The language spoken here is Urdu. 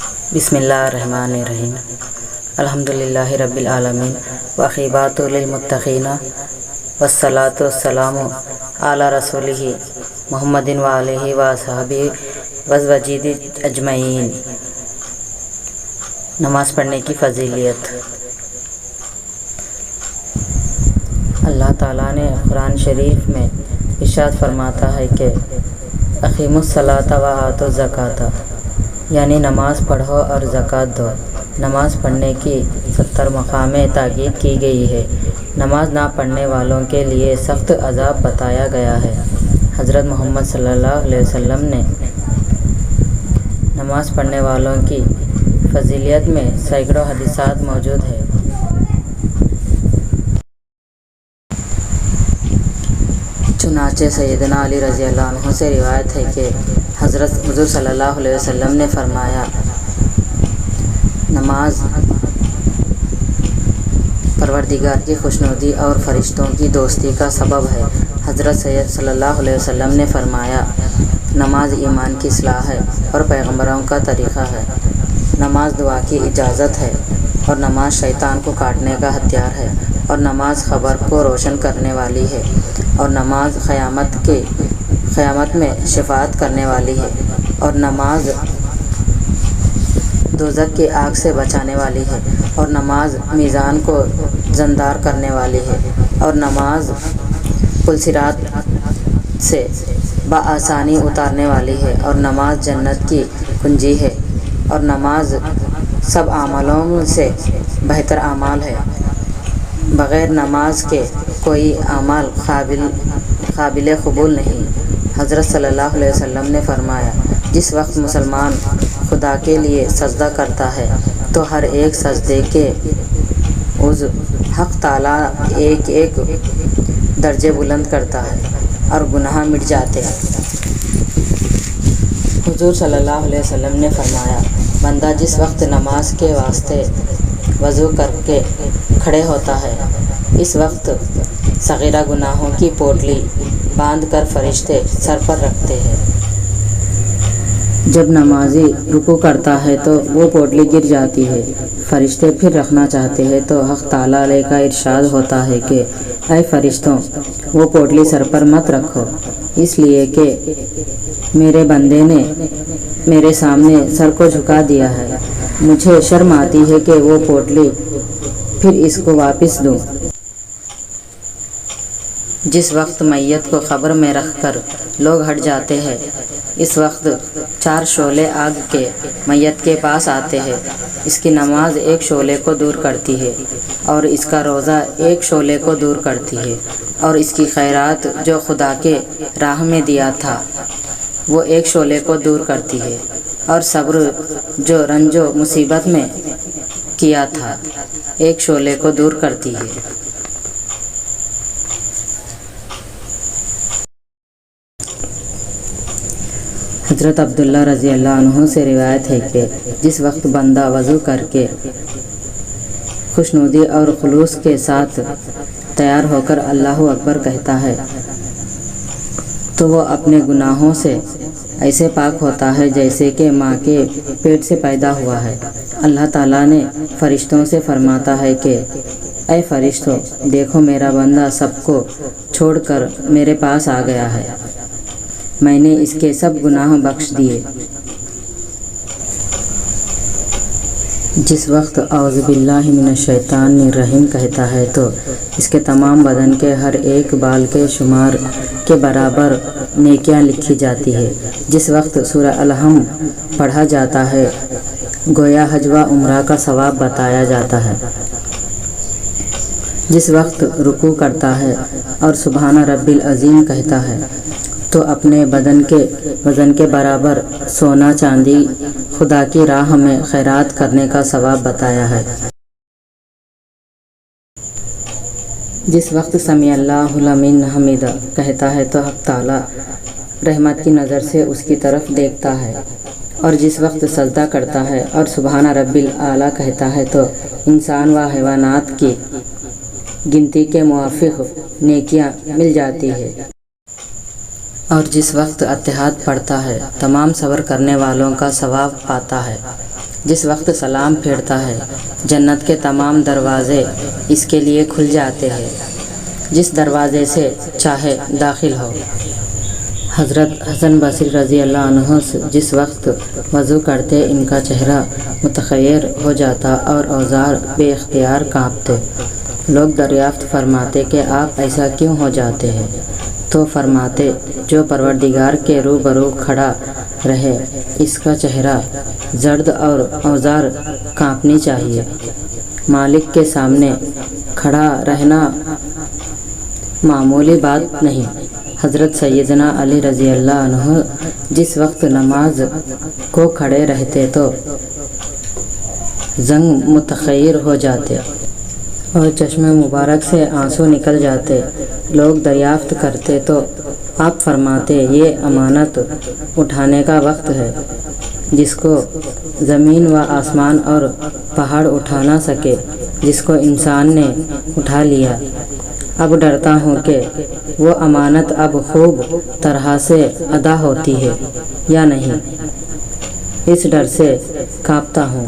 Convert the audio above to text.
بسم اللہ الرحمن الرحیم الحمدللہ رب العالمین وعاقبۃ للمتقین والصلاۃ والسلام علی رسولہ محمد وآلہ وصحبہ وازواجہ اجمعین۔ نماز پڑھنے کی فضیلت۔ اللہ تعالیٰ نے قرآن شریف میں ارشاد فرماتا ہے کہ اقیموا الصلاۃ وآتوا الزکوٰۃ، یعنی نماز پڑھو اور زکوٰۃ دو۔ نماز پڑھنے کی 70 مقام تاکید کی گئی ہے۔ نماز نہ پڑھنے والوں کے لیے سخت عذاب بتایا گیا ہے۔ حضرت محمد صلی اللہ علیہ وسلم نے نماز پڑھنے والوں کی فضیلت میں سینکڑوں حدیثات موجود ہیں۔ چنانچہ سیدنا علی رضی اللہ عنہ سے روایت ہے کہ حضرت حضور صلی اللہ علیہ وسلم نے فرمایا، نماز پروردگار کی خوشنودی اور فرشتوں کی دوستی کا سبب ہے۔ حضرت سید صلی اللہ علیہ وسلم نے فرمایا، نماز ایمان کی اصلاح ہے اور پیغمبروں کا طریقہ ہے۔ نماز دعا کی اجازت ہے اور نماز شیطان کو کاٹنے کا ہتھیار ہے، اور نماز خبر کو روشن کرنے والی ہے، اور نماز قیامت میں شفاعت کرنے والی ہے، اور نماز دوزخ کی آگ سے بچانے والی ہے، اور نماز میزان کو زندار کرنے والی ہے، اور نماز پل صراط سے بآسانی اتارنے والی ہے، اور نماز جنت کی کنجی ہے، اور نماز سب اعمالوں سے بہتر اعمال ہے۔ بغیر نماز کے کوئی عمل قابل قبول نہیں۔ حضرت صلی اللہ علیہ وسلم نے فرمایا، جس وقت مسلمان خدا کے لیے سجدہ کرتا ہے تو ہر ایک سجدے کے عوض حق تعالیٰ ایک ایک درجے بلند کرتا ہے اور گناہ مٹ جاتے ہیں۔ حضور صلی اللہ علیہ وسلم نے فرمایا، بندہ جس وقت نماز کے واسطے وضو کر کے کھڑے ہوتا ہے، اس وقت صغیرہ گناہوں کی پوٹلی باندھ کر فرشتے سر پر رکھتے ہیں۔ جب نمازی رکوع کرتا ہے تو وہ پوٹلی گر جاتی ہے۔ فرشتے پھر رکھنا چاہتے ہیں تو حق تعالیٰ علیہ کا ارشاد ہوتا ہے کہ اے فرشتوں، وہ پوٹلی سر پر مت رکھو، اس لیے کہ میرے بندے نے میرے سامنے سر کو جھکا دیا ہے۔ مجھے شرم آتی ہے کہ وہ پوٹلی پھر اس کو واپس دوں۔ جس وقت میت کو قبر میں رکھ کر لوگ ہٹ جاتے ہیں، اس وقت 4 شعلے آگ کے میت کے پاس آتے ہیں۔ اس کی نماز ایک شعلے کو دور کرتی ہے، اور اس کا روزہ ایک شعلے کو دور کرتی ہے، اور اس کی خیرات جو خدا کے راہ میں دیا تھا وہ ایک شعلے کو دور کرتی ہے، اور صبر جو رنج و مصیبت میں کیا تھا ایک شعلے کو دور کرتی ہے۔ حضرت عبداللہ رضی اللہ عنہ سے روایت ہے کہ جس وقت بندہ وضو کر کے خوشنودی اور خلوص کے ساتھ تیار ہو کر اللہ اکبر کہتا ہے تو وہ اپنے گناہوں سے ایسے پاک ہوتا ہے جیسے کہ ماں کے پیٹ سے پیدا ہوا ہے۔ اللہ تعالیٰ نے فرشتوں سے فرماتا ہے کہ اے فرشتوں، دیکھو میرا بندہ سب کو چھوڑ کر میرے پاس آ گیا ہے، میں نے اس کے سب گناہ بخش دیے۔ جس وقت اعوذ باللہ من الشیطان الرجیم کہتا ہے تو اس کے تمام بدن کے ہر ایک بال کے شمار کے برابر نیکیاں لکھی جاتی ہے۔ جس وقت سورہ الحم پڑھا جاتا ہے گویا حج و عمرہ کا ثواب بتایا جاتا ہے۔ جس وقت رکوع کرتا ہے اور سبحان رب العظیم کہتا ہے تو اپنے بدن کے وزن کے برابر سونا چاندی خدا کی راہ میں خیرات کرنے کا ثواب بتایا ہے۔ جس وقت سمیع اللہ لمن حمیدہ کہتا ہے تو حق تعالیٰ رحمت کی نظر سے اس کی طرف دیکھتا ہے، اور جس وقت سجدہ کرتا ہے اور سبحان رب الاعلیٰ کہتا ہے تو انسان و حیوانات کی گنتی کے موافق نیکیاں مل جاتی ہے۔ اور جس وقت اتحاد پڑھتا ہے تمام صبر کرنے والوں کا ثواب پاتا ہے۔ جس وقت سلام پھیرتا ہے جنت کے تمام دروازے اس کے لیے کھل جاتے ہیں، جس دروازے سے چاہے داخل ہو۔ حضرت حسن بصری رضی اللہ عنہ جس وقت وضو کرتے ان کا چہرہ متغیر ہو جاتا اور اوزار بے اختیار کانپتے۔ لوگ دریافت فرماتے کہ آپ ایسا کیوں ہو جاتے ہیں؟ تو فرماتے، جو پروردگار کے روبرو کھڑا رہے اس کا چہرہ زرد اور اوزار کانپنی چاہیے۔ مالک کے سامنے کھڑا رہنا معمولی بات نہیں۔ حضرت سیدنا علی رضی اللہ عنہ جس وقت نماز کو کھڑے رہتے تو زنگ متغیر ہو جاتے اور چشم مبارک سے آنسو نکل جاتے۔ لوگ دریافت کرتے تو آپ فرماتے، یہ امانت اٹھانے کا وقت ہے، جس کو زمین و آسمان اور پہاڑ اٹھا نہ سکے، جس کو انسان نے اٹھا لیا۔ اب ڈرتا ہوں کہ وہ امانت اب خوب طرح سے ادا ہوتی ہے یا نہیں، اس ڈر سے کانپتا ہوں۔